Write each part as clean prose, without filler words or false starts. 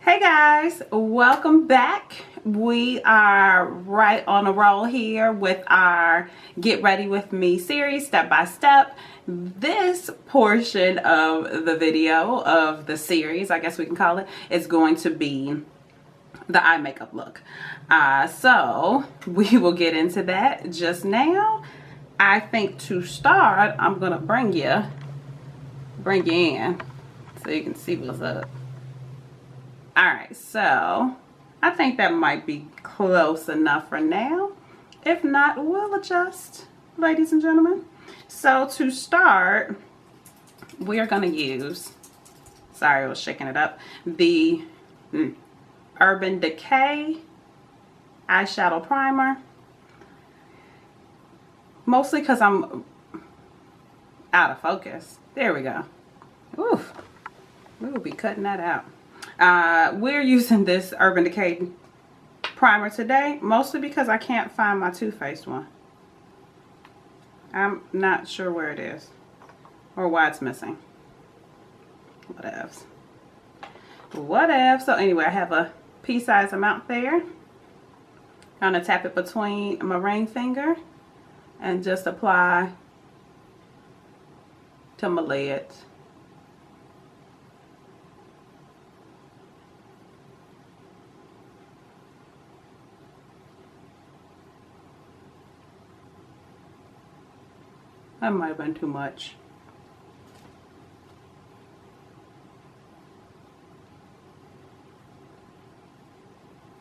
Hey guys, welcome back. We are right on a roll here with our Get Ready With Me series, step by step. This portion of the video of the series, I guess we can call it, is going to be the eye makeup look. So we will get into that just now. I think to start, I'm gonna bring you in so you can see what's up. All right, so I think that might be close enough for now. If not, we'll adjust, ladies and gentlemen. So to start, we are gonna use, sorry, I was shaking it up, the Urban Decay eyeshadow primer. Mostly because I'm out of focus. There we go. Oof, we will be cutting that out. We're using this Urban Decay primer today, mostly because I can't find my Too Faced one. I'm not sure where it is or why it's missing. Whatevs. So anyway, I have a pea-sized amount there. I'm gonna tap it between my ring finger and just apply to my lids. That might have been too much.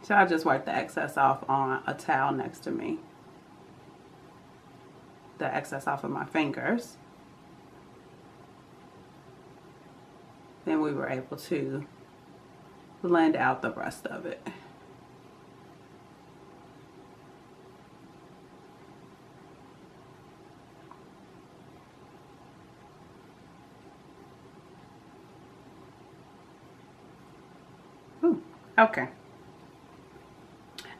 So I'll just wipe the excess off on a towel next to me. The excess off of my fingers. Then we were able to blend out the rest of it. Ooh, okay.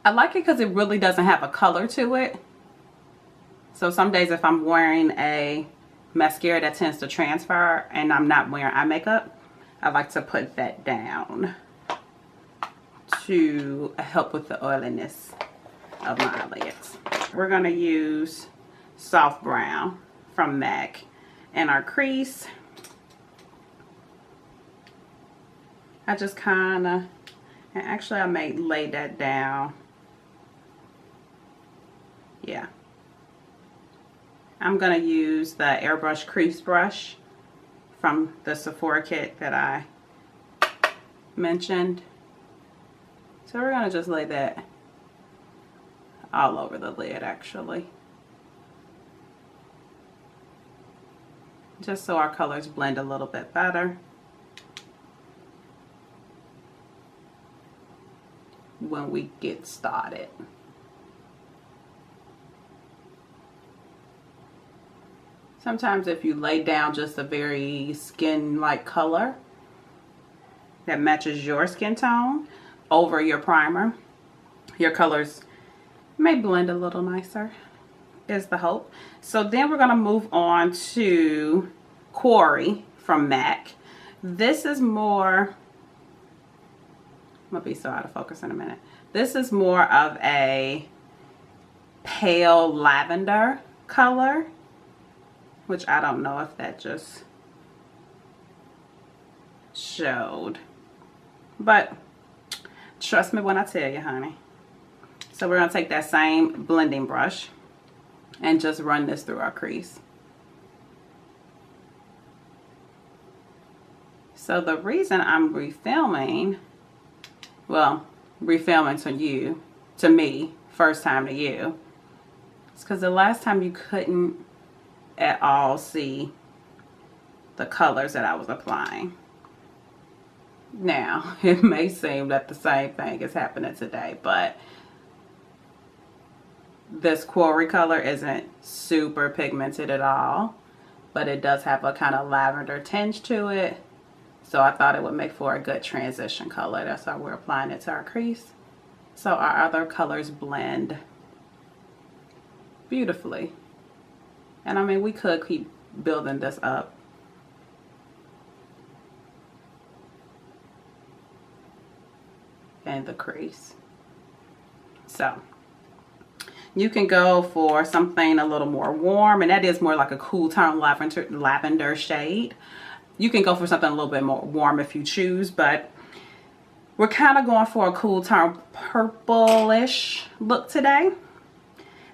I like it because it really doesn't have a color to it. So some days if I'm wearing a mascara that tends to transfer and I'm not wearing eye makeup, I like to put that down to help with the oiliness of my eyelids. We're going to use Soft Brown from MAC and our crease. I just kind of, and actually I may lay that down. Yeah. I'm going to use the airbrush crease brush from the Sephora kit that I mentioned. So we're going to just lay that all over the lid actually. Just so our colors blend a little bit better when we get started. Sometimes if you lay down just a very skin-like color that matches your skin tone over your primer, your colors may blend a little nicer, is the hope. So then we're going to move on to Quarry from MAC. This is more, I'm going to be so out of focus in a minute. This is more of a pale lavender color, which I don't know if that just showed, but trust me when I tell you, honey. So we're going to take that same blending brush and just run this through our crease. So the reason I'm refilming, well, refilming to me, first time to you, is because the last time you couldn't at all see the colors that I was applying. Now, it may seem that the same thing is happening today, but this Quarry color isn't super pigmented at all, but it does have a kind of lavender tinge to it. So I thought it would make for a good transition color. That's why we're applying it to our crease. So our other colors blend beautifully. And I mean, we could keep building this up. in the crease. So you can go for something a little more warm, and that is more like a cool tone lavender shade. You can go for something a little bit more warm if you choose, but we're kind of going for a cool tone purplish look today.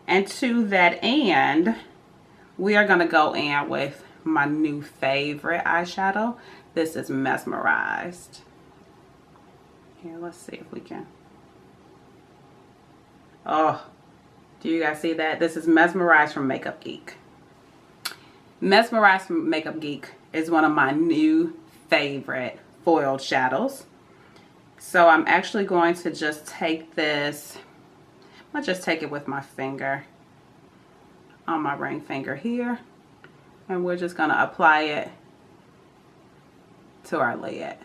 And to that end, we are going to go in with my new favorite eyeshadow. This is Mesmerized. Here, let's see if we can. Oh, do you guys see that? This is Mesmerized from Makeup Geek. Mesmerized from Makeup Geek is one of my new favorite foiled shadows. So I'm actually going to just take this, I'll just take it with my finger on my ring finger here, and we're just going to apply it to our lid.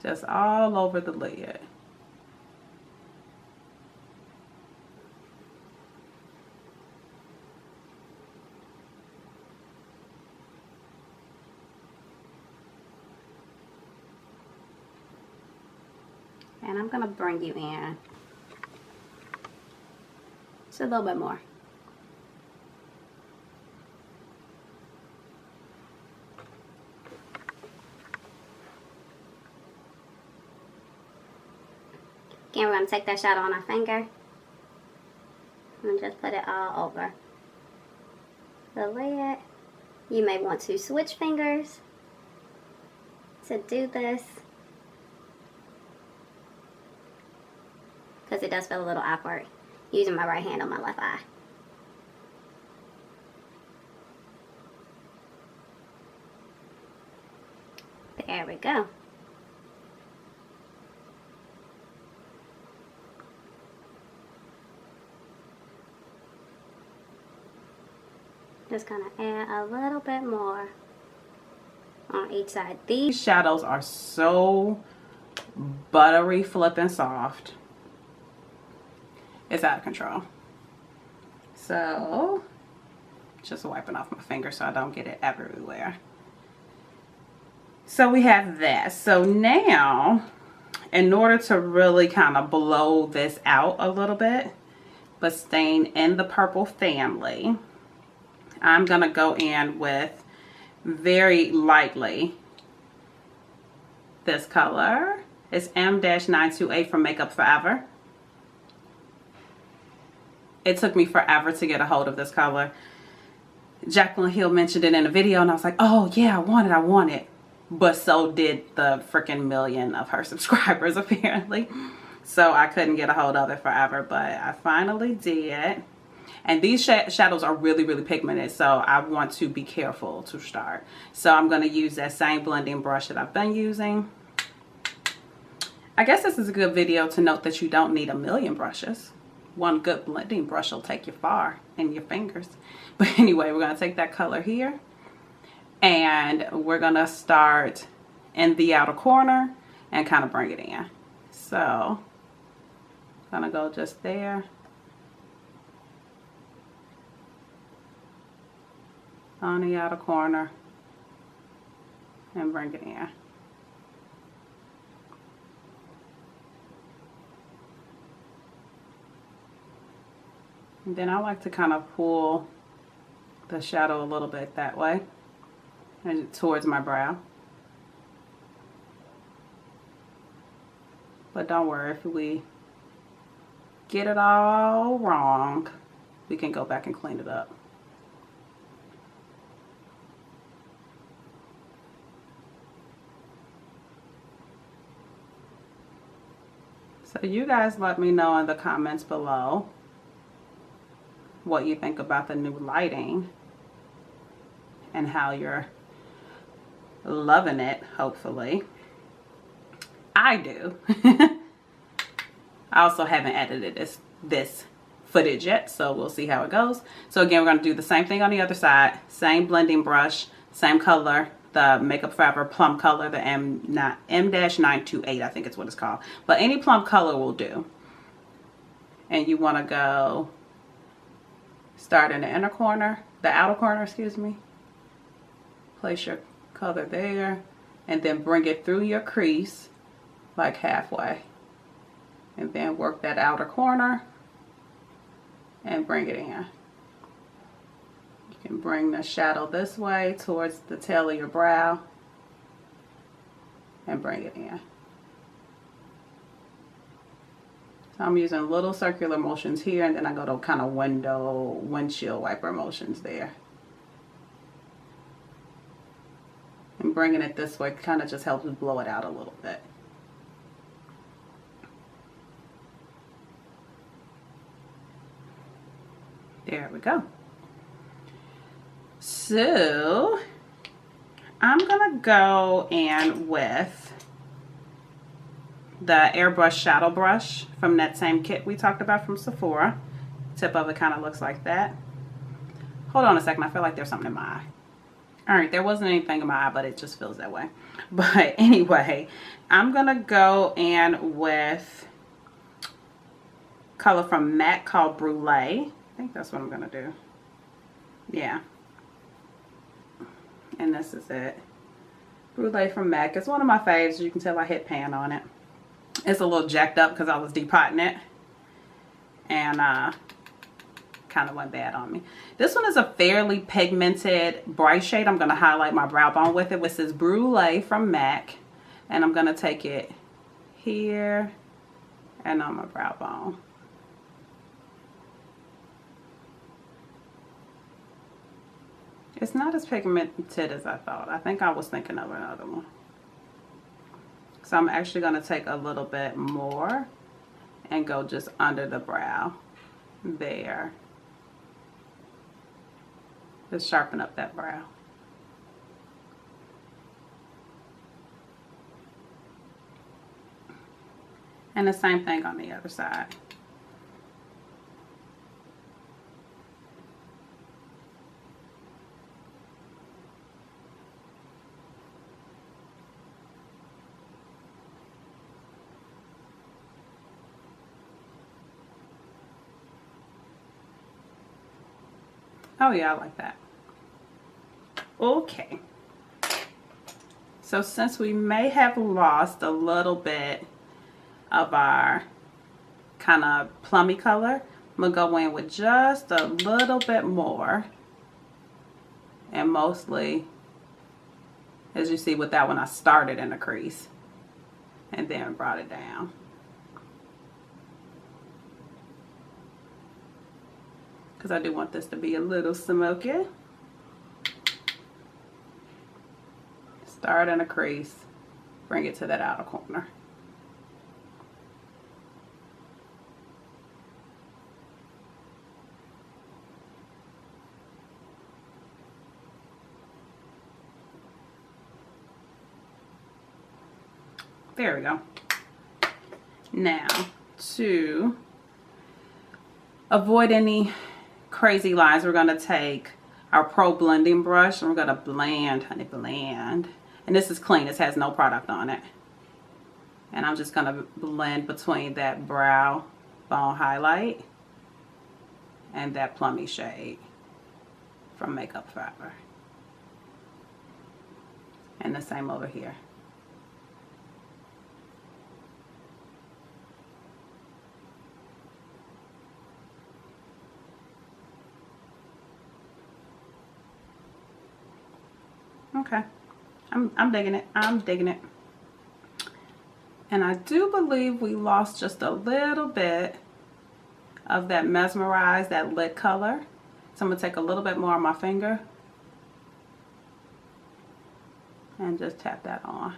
Just all over the lid. And I'm gonna bring you in just a little bit more. Again, we're gonna take that shadow on our finger and just put it all over the lid. You may want to switch fingers to do this, because it does feel a little awkward using my right hand on my left eye. There we go. Just gonna add a little bit more on each side. These shadows are so buttery flippin' soft. It's out of control. So just wiping off my finger so I don't get it everywhere. So we have that. So now, in order to really kind of blow this out a little bit, but staying in the purple family, I'm gonna go in with very lightly this color. It's M-928 from Makeup Forever. It took me forever to get a hold of this color. Jaclyn Hill mentioned it in a video, and I was like, oh yeah, I want it. But so did the freaking million of her subscribers, apparently. So I couldn't get a hold of it forever, but I finally did. And these shadows are really, really pigmented, so I want to be careful to start. So I'm going to use that same blending brush that I've been using. I guess this is a good video to note that you don't need a million brushes. One good blending brush will take you far in your fingers. But anyway, we're going to take that color here, and we're going to start in the outer corner and kind of bring it in. So I'm going to go just there. On the outer corner and bring it in. And then I like to kind of pull the shadow a little bit that way and towards my brow. But don't worry, if we get it all wrong, we can go back and clean it up. So you guys let me know in the comments below what you think about the new lighting and how you're loving it, hopefully. I do. I also haven't edited this footage yet, so we'll see how it goes. So again, we're going to do the same thing on the other side. Same blending brush, same color, the Makeup Forever plum color, the M-928, I think it's what it's called. But any plum color will do. And you want to go start in the inner corner, the outer corner, excuse me. Place your color there and then bring it through your crease like halfway, and then work that outer corner and bring it in. You can bring the shadow this way towards the tail of your brow and bring it in. So I'm using little circular motions here, and then I go to kind of windshield wiper motions there. And bringing it this way kind of just helps blow it out a little bit. There we go. So I'm gonna go in with the airbrush shadow brush from that same kit we talked about from Sephora. Tip of it kind of looks like that. Hold on a second, I feel like there's something in my eye. All right, there wasn't anything in my eye, but it just feels that way. But anyway, I'm gonna go in with color from MAC called Brulee. I think that's what I'm gonna do. Yeah. And this is it. Brulee from MAC. It's one of my faves. You can tell I hit pan on it. It's a little jacked up because I was depotting it. And kind of went bad on me. This one is a fairly pigmented bright shade. I'm going to highlight my brow bone with it, which is Brulee from MAC. And I'm going to take it here and on my brow bone. It's not as pigmented as I thought. I think I was thinking of another one. So I'm actually going to take a little bit more and go just under the brow there. Just sharpen up that brow. And the same thing on the other side. Oh yeah, I like that. Okay. So since we may have lost a little bit of our kind of plummy color, I'm going to go in with just a little bit more. And mostly, as you see with that one, I started in the crease and then brought it down. Because I do want this to be a little smoky. Start in a crease, bring it to that outer corner. There we go. Now, to avoid any crazy lines, we're going to take our Pro blending brush and we're going to blend, honey, blend. And this is clean. This has no product on it. And I'm just going to blend between that brow bone highlight and that plummy shade from Makeup Forever. And the same over here. Okay, I'm digging it. I'm digging it. And I do believe we lost just a little bit of that mesmerized, that lit color. So I'm going to take a little bit more on my finger and just tap that on.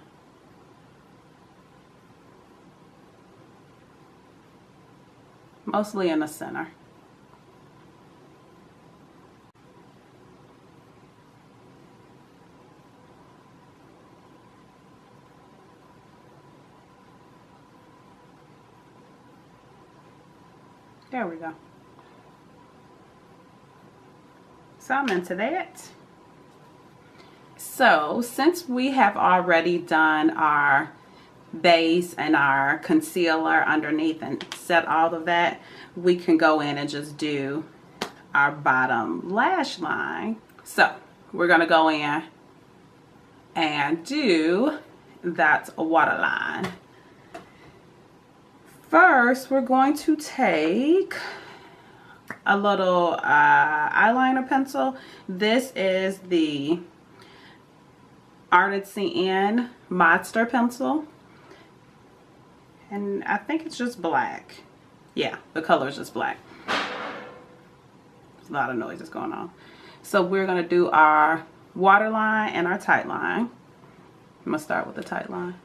Mostly in the center. There we go. So I'm into that. So since we have already done our base and our concealer underneath and set all of that, we can go in and just do our bottom lash line. So we're going to go in and do that waterline. First, we're going to take a little eyeliner pencil. This is the Artisan Monster pencil, and I think it's just black. Yeah, the color is just black. There's a lot of noises going on. So we're going to do our waterline and our tight line. I'm going to start with the tight line.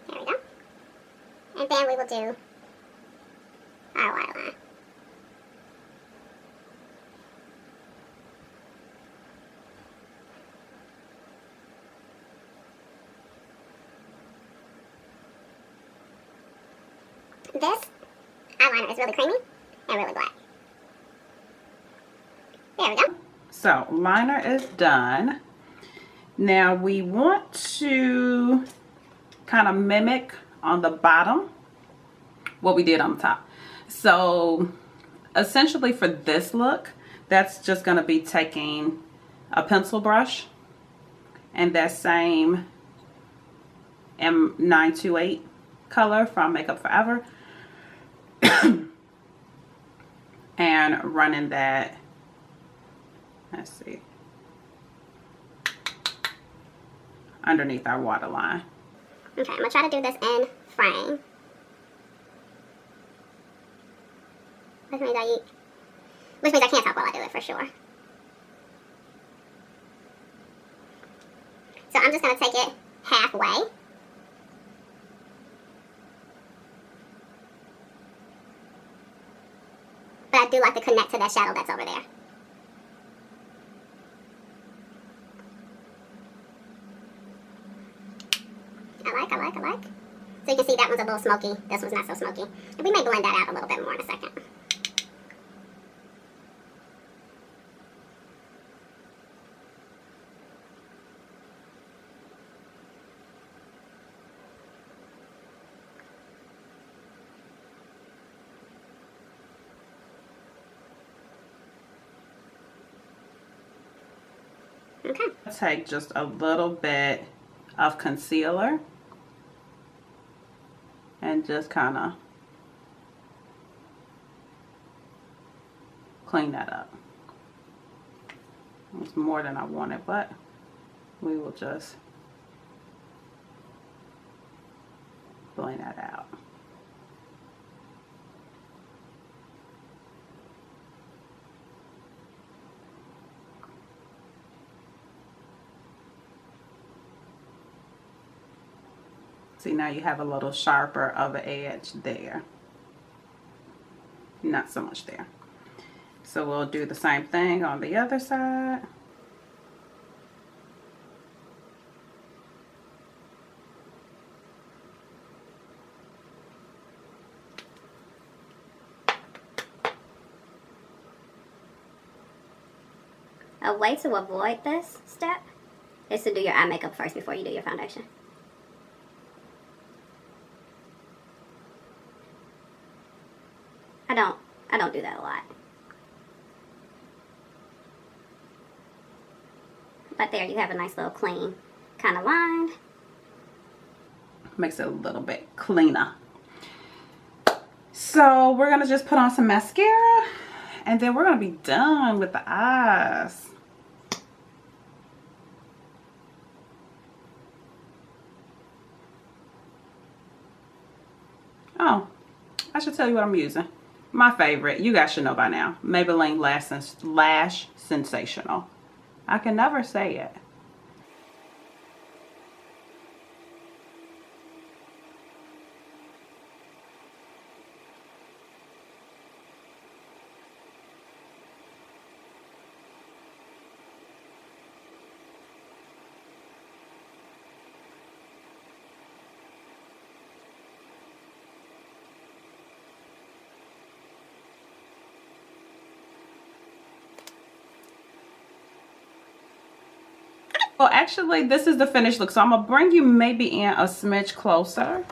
There we go. And then we will do our waterline. This eyeliner is really creamy and really black. There we go. So liner is done. Now we want to kind of mimic on the bottom what we did on the top. So essentially for this look, that's just going to be taking a pencil brush and that same M928 color from Makeup Forever and running that, let's see, underneath our waterline. Okay, I'm going to try to do this in frame. Which means I can't talk while I do it for sure. So I'm just going to take it halfway. But I do like to connect to that shadow that's over there. I like. So you can see that one's a little smoky. This one's not so smoky. And we may blend that out a little bit more in a second. Okay. Take just a little bit of concealer and just kind of clean that up. It's more than I wanted, but we will just blend that out. See, now you have a little sharper of an edge there. Not so much there. So we'll do the same thing on the other side. A way to avoid this step is to do your eye makeup first before you do your foundation. I don't do that a lot. But there you have a nice little clean kind of line. Makes it a little bit cleaner. So we're gonna just put on some mascara and then we're gonna be done with the eyes. Oh, I should tell you what I'm using. My favorite, you guys should know by now, Maybelline Lash Sensational. I can never say it. Well, actually, this is the finished look, so I'm gonna bring you maybe in a smidge closer.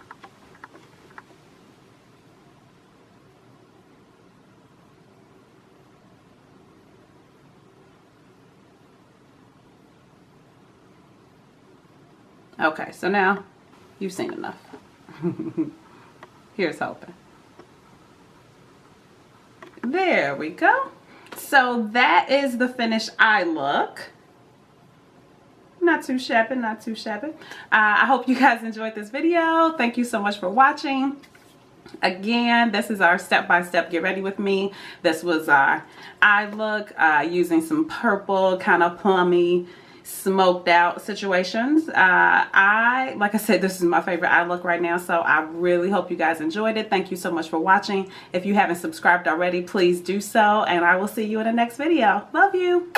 Okay, so now you've seen enough. Here's hoping. There we go. So that is the finished eye look. Not too shabby, not too shabby. I hope you guys enjoyed this video. Thank you so much for watching. Again, this is our step-by-step get ready with me. This was our eye look using some purple, kind of plummy, smoked out situations. Like I said, this is my favorite eye look right now, so I really hope you guys enjoyed it. Thank you so much for watching. If you haven't subscribed already, please do so, and I will see you in the next video. Love you.